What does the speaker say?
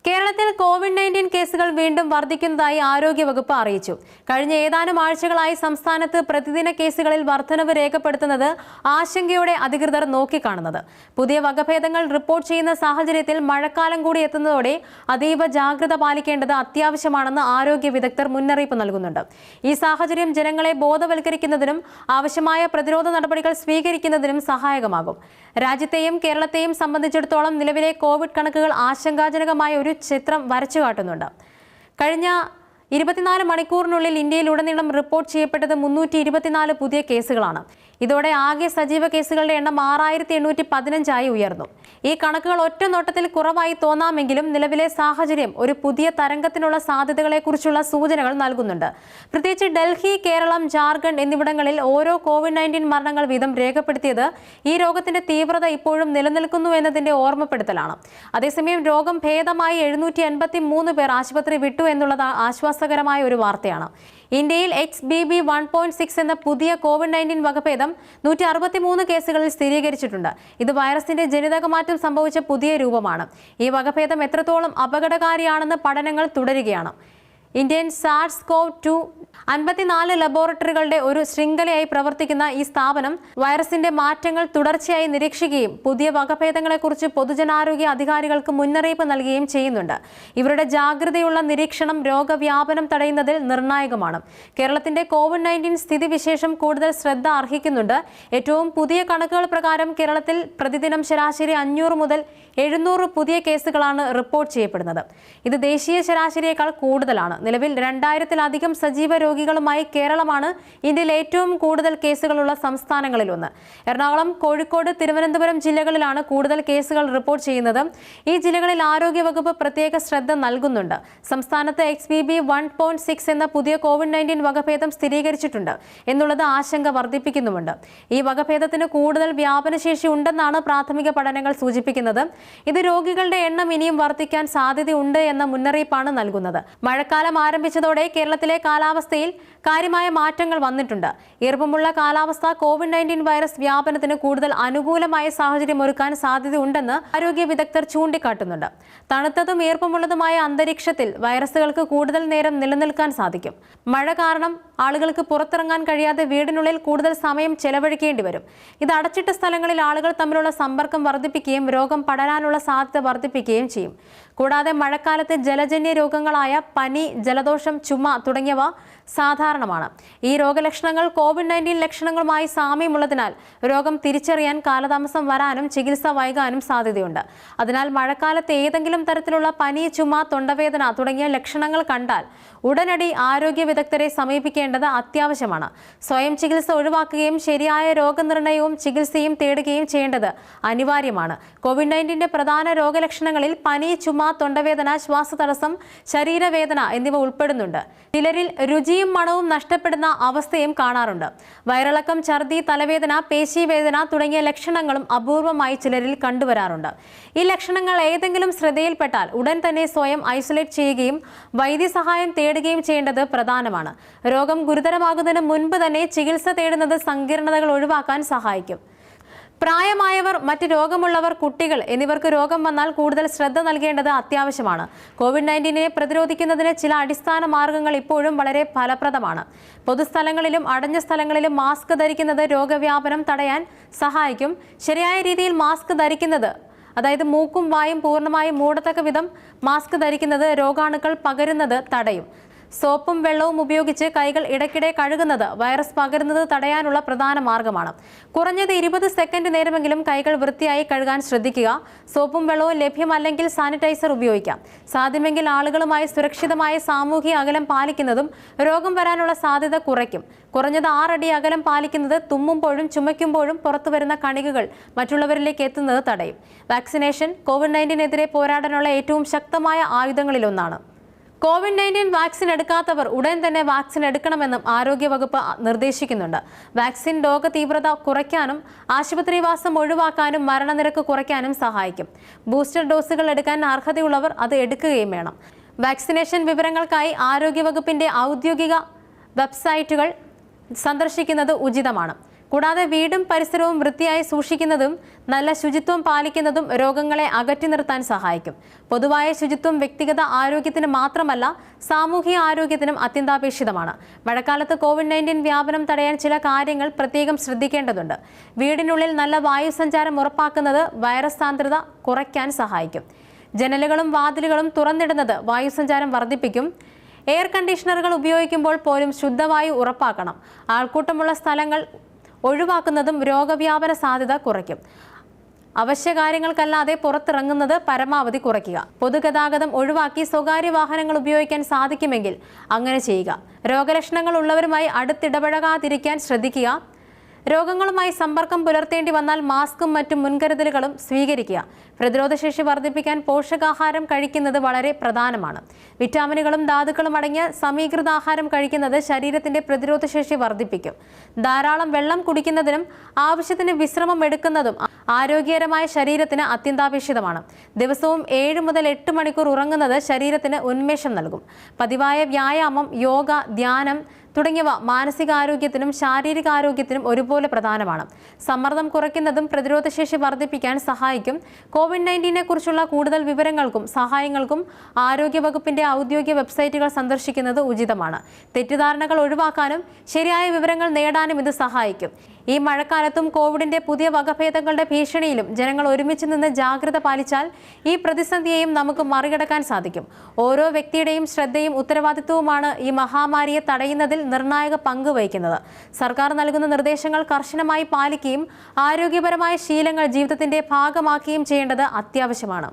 കേരളത്തിൽ കോവിഡ്-19 കേസുകൾ വീണ്ടും വർദ്ധിക്കുന്നതായി ആരോഗ്യവകുപ്പ് അറിയിച്ചു. കഴിഞ്ഞ ഏതാനും ആഴ്ചകളായി സംസ്ഥാനത്ത് പ്രതിദിന കേസുകളിൽ വർധനവ് രേഖപ്പെടുത്തുന്നത് ആശങ്കയോടെ അധികൃതർ നോക്കിക്കാണുന്നത്. പുതിയ വകഭേദങ്ങൾ റിപ്പോർട്ട് ചെയ്യുന്ന സാഹചര്യത്തിൽ മഴക്കാലം കൂടി എത്തുന്നതോടെ അതീവ ജാഗ്രത പാലിക്കേണ്ടത് അത്യാവശ്യമാണെന്ന് ആരോഗ്യ വിദഗ്ധർ മുന്നറിയിപ്പ് നൽകുന്നുണ്ട്. ഈ സാഹചര്യം ജനങ്ങളെ ബോധവൽക്കരിക്കുന്നതിനും ആവശ്യമായ പ്രതിരോധ നടപടികൾ സ്വീകരിക്കുന്നതിനും സഹായകമാകും. രാജ്യത്തെയും കേരളത്തെയും സംബന്ധിച്ചിടത്തോളം നിലവിലെ കോവിഡ് കണക്കുകൾ ആശങ്കാജനകമായ ഒരു ചിത്രം വരച്ചു കാട്ടുന്നുണ്ട്. കഴിഞ്ഞ 24 മണിക്കൂറിനുള്ളിൽ ഇന്ത്യയിലുടനീളം റിപ്പോർട്ട് ചെയ്യപ്പെട്ടത് 324 പുതിയ കേസുകളാണ്. ഇതോടെ ആകെ സജീവ കേസുകളുടെ എണ്ണം 6815 ഉയർന്നു. ഈ കണക്കുകൾ ഒറ്റ നോട്ടത്തിൽ കുറവായി തോന്നാമെങ്കിലും നിലവിലെ സാഹചര്യം ഒരു പുതിയ തരംഗത്തിനുള്ള സാധ്യതകളെക്കുറിച്ചുള്ള സൂചനകൾ നൽകുന്നുണ്ട്. പ്രത്യേകിച്ച് ഡൽഹി, കേരളം, ജാർഖണ്ഡ് എന്നിവിടങ്ങളിൽ ഓരോ കോവിഡ്-19 മരണങ്ങൾ വീതം രേഖപ്പെടുത്തിയത് ഈ രോഗത്തിന്റെ തീവ്രത ഇപ്പോഴും നിലനിൽക്കുന്നു എന്നതിന്റെ ഓർമ്മപ്പെടുത്തലാണ്. അതേസമയം രോഗം ഭേദമായി 783 പേർ ആശുപത്രി വിട്ടു എന്നുള്ളത് ആശ്വാസകരമായ ഒരു വാർത്തയാണ്. ഇന്ത്യയിൽ XBB 1.6 എന്ന പുതിയ കോവിഡ്-19 വകഭേദം 163 കേസുകളിൽ സ്ഥിരീകരിച്ചിട്ടുണ്ട്. ഇത് വൈറസിന്റെ ജനിതകമാറ്റം സംഭവിച്ച പുതിയ രൂപമാണ്. ഈ വകഭേദം എത്രത്തോളം അപകടകാരിയാണെന്ന് പഠനങ്ങൾ തുടരുകയാണ്. ഇന്ത്യൻ SARS-CoV-2 54 ലബോറട്ടറികളുടെ ഒരു ശൃംഖലയായി പ്രവർത്തിക്കുന്ന ഈ സ്ഥാപനം വൈറസിന്റെ മാറ്റങ്ങൾ തുടർച്ചയായി നിരീക്ഷിക്കുകയും പുതിയ വകഭേദങ്ങളെക്കുറിച്ച് പൊതുജനാരോഗ്യ അധികാരികൾക്ക് മുന്നറിയിപ്പ് നൽകുകയും ചെയ്യുന്നുണ്ട്. ഇവരുടെ ജാഗ്രതയുള്ള നിരീക്ഷണം രോഗവ്യാപനം തടയുന്നതിൽ നിർണായകമാണ്. കേരളത്തിന്റെ കോവിഡ്-19 സ്ഥിതിവിശേഷം കൂടുതൽ ശ്രദ്ധ അർഹിക്കുന്നുണ്ട്. ഏറ്റവും പുതിയ കണക്കുകൾ പ്രകാരം കേരളത്തിൽ പ്രതിദിനം ശരാശരി 500 മുതൽ 700 പുതിയ കേസുകളാണ് റിപ്പോർട്ട് ചെയ്യപ്പെടുന്നത്. ഇത് ദേശീയ ശരാശരിയേക്കാൾ കൂടുതലാണ്. നിലവിൽ 2000-ത്തിലധികം സജീവ രോഗികളുമായി കേരളമാണ് ഇന്ത്യയിൽ ഏറ്റവും കൂടുതൽ കേസുകളുള്ള സംസ്ഥാനങ്ങളിലൊന്ന്. എറണാകുളം, കോഴിക്കോട്, തിരുവനന്തപുരം ജില്ലകളിലാണ് കൂടുതൽ കേസുകൾ റിപ്പോർട്ട് ചെയ്യുന്നത്. ഈ ജില്ലകളിൽ ആരോഗ്യവകുപ്പ് പ്രത്യേക ശ്രദ്ധ നൽകുന്നുണ്ട്. സംസ്ഥാനത്ത് XBB 1.6 എന്ന പുതിയ കോവിഡ്-19 വകഭേദം സ്ഥിരീകരിച്ചിട്ടുണ്ട് എന്നുള്ളത് ആശങ്ക വർദ്ധിപ്പിക്കുന്നുമുണ്ട്. ഈ വകഭേദത്തിന് കൂടുതൽ വ്യാപനശേഷി ഉണ്ടെന്നാണ് പ്രാഥമിക പഠനങ്ങൾ സൂചിപ്പിക്കുന്നത്. ഇത് രോഗികളുടെ എണ്ണം ഇനിയും വർദ്ധിക്കാൻ സാധ്യതയുണ്ട് എന്ന മുന്നറിയിപ്പാണ് നൽകുന്നത്. മഴക്കാലം ആരംഭിച്ചതോടെ കേരളത്തിലെ കാലാവസ്ഥയിൽ കാര്യമായ മാറ്റങ്ങൾ വന്നിട്ടുണ്ട്. ഈർപ്പമുള്ള കാലാവസ്ഥ കോവിഡ്-19 വൈറസ് വ്യാപനത്തിന് കൂടുതൽ അനുകൂലമായ സാഹചര്യം ഒരുക്കാൻ സാധ്യതയുണ്ടെന്ന് ആരോഗ്യ വിദഗ്ധർ ചൂണ്ടിക്കാട്ടുന്നുണ്ട്. തണുത്തതും ഈർപ്പമുള്ളതുമായ അന്തരീക്ഷത്തിൽ വൈറസുകൾക്ക് കൂടുതൽ നേരം നിലനിൽക്കാൻ സാധിക്കും. മഴ കാരണം ആളുകൾക്ക് പുറത്തിറങ്ങാൻ കഴിയാതെ വീടിനുള്ളിൽ കൂടുതൽ സമയം ചെലവഴിക്കേണ്ടി വരും. ഇത് അടച്ചിട്ട സ്ഥലങ്ങളിൽ ആളുകൾ തമ്മിലുള്ള സമ്പർക്കം വർദ്ധിപ്പിക്കുകയും രോഗം പടരാനുള്ള സാധ്യത വർദ്ധിപ്പിക്കുകയും ചെയ്യും. കൂടാതെ മഴക്കാലത്ത് ജലജന്യ രോഗങ്ങളായ പനി, ജലദോഷം, ചുമ തുടങ്ങിയവ സാധാരണമാണ്. ഈ രോഗലക്ഷണങ്ങൾ കോവിഡ്-19 ലക്ഷണങ്ങളുമായി സാമ്യമുള്ളതിനാൽ രോഗം തിരിച്ചറിയാൻ കാലതാമസം വരാനും ചികിത്സ വൈകാനും സാധ്യതയുണ്ട്. അതിനാൽ മഴക്കാലത്ത് ഏതെങ്കിലും തരത്തിലുള്ള പനി, ചുമ, തൊണ്ടവേദന തുടങ്ങിയ ലക്ഷണങ്ങൾ കണ്ടാൽ ഉടനടി ആരോഗ്യ വിദഗ്ധരെ സമീപിക്കേണ്ടത് അത്യാവശ്യമാണ്. സ്വയം ചികിത്സ ഒഴിവാക്കുകയും ശരിയായ രോഗനിർണയവും ചികിത്സയും തേടുകയും ചെയ്യേണ്ടത് അനിവാര്യമാണ്. കോവിഡ്-19 പ്രധാന രോഗലക്ഷണങ്ങളിൽ പനി, ചുമ, തൊണ്ടവേദന, ശ്വാസതടസ്സം, ശരീരവേദന എന്നിവ ഉൾപ്പെടുന്നുണ്ട്. ചിലരിൽ രുചിയും മണവും നഷ്ടപ്പെടുന്ന അവസ്ഥയും കാണാറുണ്ട്. വയറിളക്കം, ഛർദി, തലവേദന, പേശീവേദന തുടങ്ങിയ ലക്ഷണങ്ങളും അപൂർവമായി ചിലരിൽ കണ്ടുവരാറുണ്ട്. ഈ ലക്ഷണങ്ങൾ ഏതെങ്കിലും ശ്രദ്ധയിൽപ്പെട്ടാൽ ഉടൻ തന്നെ സ്വയം ഐസൊലേറ്റ് ചെയ്യുകയും വൈദ്യസഹായം തേടുകയും ചെയ്യേണ്ടത് പ്രധാനമാണ്. രോഗം ഗുരുതരമാകുന്നതിന് മുൻപ് തന്നെ ചികിത്സ തേടുന്നത് സങ്കീർണതകൾ ഒഴിവാക്കാൻ സഹായിക്കും. പ്രായമായവർ, മറ്റ് രോഗമുള്ളവർ, കുട്ടികൾ എന്നിവർക്ക് രോഗം വന്നാൽ കൂടുതൽ ശ്രദ്ധ നൽകേണ്ടത് അത്യാവശ്യമാണ്. കോവിഡ്-19 പ്രതിരോധിക്കുന്നതിന് ചില അടിസ്ഥാന മാർഗങ്ങൾ ഇപ്പോഴും വളരെ ഫലപ്രദമാണ്. പൊതുസ്ഥലങ്ങളിലും അടഞ്ഞ സ്ഥലങ്ങളിലും മാസ്ക് ധരിക്കുന്നത് രോഗവ്യാപനം തടയാൻ സഹായിക്കും. ശരിയായ രീതിയിൽ മാസ്ക് ധരിക്കുന്നത്, അതായത് മൂക്കും വായും പൂർണ്ണമായും മൂടത്തക്ക വിധം മാസ്ക് ധരിക്കുന്നത് രോഗാണുക്കൾ പകരുന്നത് തടയും. സോപ്പും വെള്ളവും ഉപയോഗിച്ച് കൈകൾ ഇടയ്ക്കിടെ കഴുകുന്നത് വൈറസ് പകരുന്നത് തടയാനുള്ള പ്രധാന മാർഗമാണ്. കുറഞ്ഞത് 20 സെക്കൻഡ് നേരമെങ്കിലും കൈകൾ വൃത്തിയായി കഴുകാൻ ശ്രദ്ധിക്കുക. സോപ്പും വെള്ളവും ലഭ്യമല്ലെങ്കിൽ സാനിറ്റൈസർ ഉപയോഗിക്കാം. സാധ്യമെങ്കിൽ ആളുകളുമായി സുരക്ഷിതമായ സാമൂഹിക അകലം പാലിക്കുന്നതും രോഗം വരാനുള്ള സാധ്യത കുറയ്ക്കും. കുറഞ്ഞത് 6 അടി അകലം പാലിക്കുന്നത് തുമ്മുമ്പോഴും ചുമയ്ക്കുമ്പോഴും പുറത്തുവരുന്ന കണികകൾ മറ്റുള്ളവരിലേക്ക് എത്തുന്നത് തടയും. വാക്സിനേഷൻ കോവിഡ്-19 പോരാടാനുള്ള ഏറ്റവും ശക്തമായ ആയുധങ്ങളിലൊന്നാണ്. കോവിഡ്-19 വാക്സിൻ എടുക്കാത്തവർ ഉടൻ തന്നെ വാക്സിൻ എടുക്കണമെന്നും ആരോഗ്യവകുപ്പ് നിർദ്ദേശിക്കുന്നുണ്ട്. വാക്സിൻ രോഗതീവ്രത കുറയ്ക്കാനും ആശുപത്രിവാസം ഒഴിവാക്കാനും മരണനിരക്ക് കുറയ്ക്കാനും സഹായിക്കും. ബൂസ്റ്റർ ഡോസുകൾ എടുക്കാൻ അർഹതയുള്ളവർ അത് എടുക്കുകയും വേണം. വാക്സിനേഷൻ വിവരങ്ങൾക്കായി ആരോഗ്യവകുപ്പിന്റെ ഔദ്യോഗിക വെബ്സൈറ്റുകൾ സന്ദർശിക്കുന്നത് ഉചിതമാണ്. കൂടാതെ വീടും പരിസരവും വൃത്തിയായി സൂക്ഷിക്കുന്നതും നല്ല ശുചിത്വം പാലിക്കുന്നതും രോഗങ്ങളെ അകറ്റി നിർത്താൻ സഹായിക്കും. പൊതുവായ ശുചിത്വം വ്യക്തിഗത ആരോഗ്യത്തിന് മാത്രമല്ല സാമൂഹിക ആരോഗ്യത്തിനും അത്യന്താപേക്ഷിതമാണ്. മഴക്കാലത്ത് COVID-19 വ്യാപനം തടയാൻ ചില കാര്യങ്ങൾ പ്രത്യേകം ശ്രദ്ധിക്കേണ്ടതുണ്ട്. വീടിനുള്ളിൽ നല്ല വായുസഞ്ചാരം ഉറപ്പാക്കുന്നത് വൈറസ് സാന്ദ്രത കുറയ്ക്കാൻ സഹായിക്കും. ജനലുകളും വാതിലുകളും തുറന്നിടുന്നത് വായുസഞ്ചാരം വർദ്ധിപ്പിക്കും. എയർ കണ്ടീഷണറുകൾ ഉപയോഗിക്കുമ്പോൾ പോലും ശുദ്ധവായു ഉറപ്പാക്കണം. ആൾക്കൂട്ടമുള്ള സ്ഥലങ്ങൾ ഒഴിവാക്കുന്നതും രോഗവ്യാപന സാധ്യത കുറയ്ക്കും. അവശ്യകാര്യങ്ങൾക്കല്ലാതെ പുറത്തിറങ്ങുന്നത് പരമാവധി കുറയ്ക്കുക. പൊതുഗതാഗതം ഒഴിവാക്കി സ്വകാര്യ വാഹനങ്ങൾ ഉപയോഗിക്കാൻ സാധിക്കുമെങ്കിൽ അങ്ങനെ ചെയ്യുക. രോഗലക്ഷണങ്ങൾ ഉള്ളവരുമായി അടുത്തിടപഴകാതിരിക്കാൻ ശ്രദ്ധിക്കുക. രോഗങ്ങളുമായി സമ്പർക്കം പുലർത്തേണ്ടി വന്നാൽ മാസ്കും മറ്റു മുൻകരുതലുകളും സ്വീകരിക്കുക. പ്രതിരോധശേഷി വർദ്ധിപ്പിക്കാൻ പോഷകാഹാരം കഴിക്കുന്നത് വളരെ പ്രധാനമാണ്. വിറ്റാമിനുകളും ധാതുക്കളും അടങ്ങിയ സമീകൃത ആഹാരം കഴിക്കുന്നത് ശരീരത്തിന്റെ പ്രതിരോധശേഷി വർദ്ധിപ്പിക്കും. ധാരാളം വെള്ളം കുടിക്കുന്നതിനും ആവശ്യത്തിന് വിശ്രമം എടുക്കുന്നതും ആരോഗ്യകരമായ ശരീരത്തിന് അത്യന്താപേക്ഷിതമാണ്. ദിവസവും 7 മുതൽ 8 മണിക്കൂർ ഉറങ്ങുന്നത് ശരീരത്തിന് ഉന്മേഷം നൽകും. പതിവായ വ്യായാമം, യോഗ, ധ്യാനം തുടങ്ങിയവ മാനസികാരോഗ്യത്തിനും ശാരീരികാരോഗ്യത്തിനും ഒരുപോലെ പ്രധാനമാണ്. സമ്മർദ്ദം കുറയ്ക്കുന്നതും പ്രതിരോധശേഷി വർദ്ധിപ്പിക്കാൻ സഹായിക്കും. COVID-19 കുറിച്ചുള്ള കൂടുതൽ വിവരങ്ങൾക്കും സഹായങ്ങൾക്കും ആരോഗ്യവകുപ്പിന്റെ ഔദ്യോഗിക വെബ്സൈറ്റുകൾ സന്ദർശിക്കുന്നത് ഉചിതമാണ്. തെറ്റിദ്ധാരണകൾ ഒഴിവാക്കാനും ശരിയായ വിവരങ്ങൾ നേടാനും ഇത് സഹായിക്കും. ഈ മഴക്കാലത്തും കോവിഡിന്റെ പുതിയ വകഭേദങ്ങളുടെ ഭീഷണിയിലും ജനങ്ങൾ ഒരുമിച്ച് നിന്ന് ജാഗ്രത പാലിച്ചാൽ ഈ പ്രതിസന്ധിയെയും നമുക്ക് മറികടക്കാൻ സാധിക്കും. ഓരോ വ്യക്തിയുടെയും ശ്രദ്ധയും ഉത്തരവാദിത്വവുമാണ് ഈ മഹാമാരിയെ തടയുന്നതിൽ നിർണായക പങ്ക് വഹിക്കുന്നത്. സർക്കാർ നൽകുന്ന നിർദ്ദേശങ്ങൾ കർശനമായി പാലിക്കുകയും ആരോഗ്യപരമായ ശീലങ്ങൾ ജീവിതത്തിന്റെ ഭാഗമാക്കുകയും ചെയ്യേണ്ടത് അത്യാവശ്യമാണ്.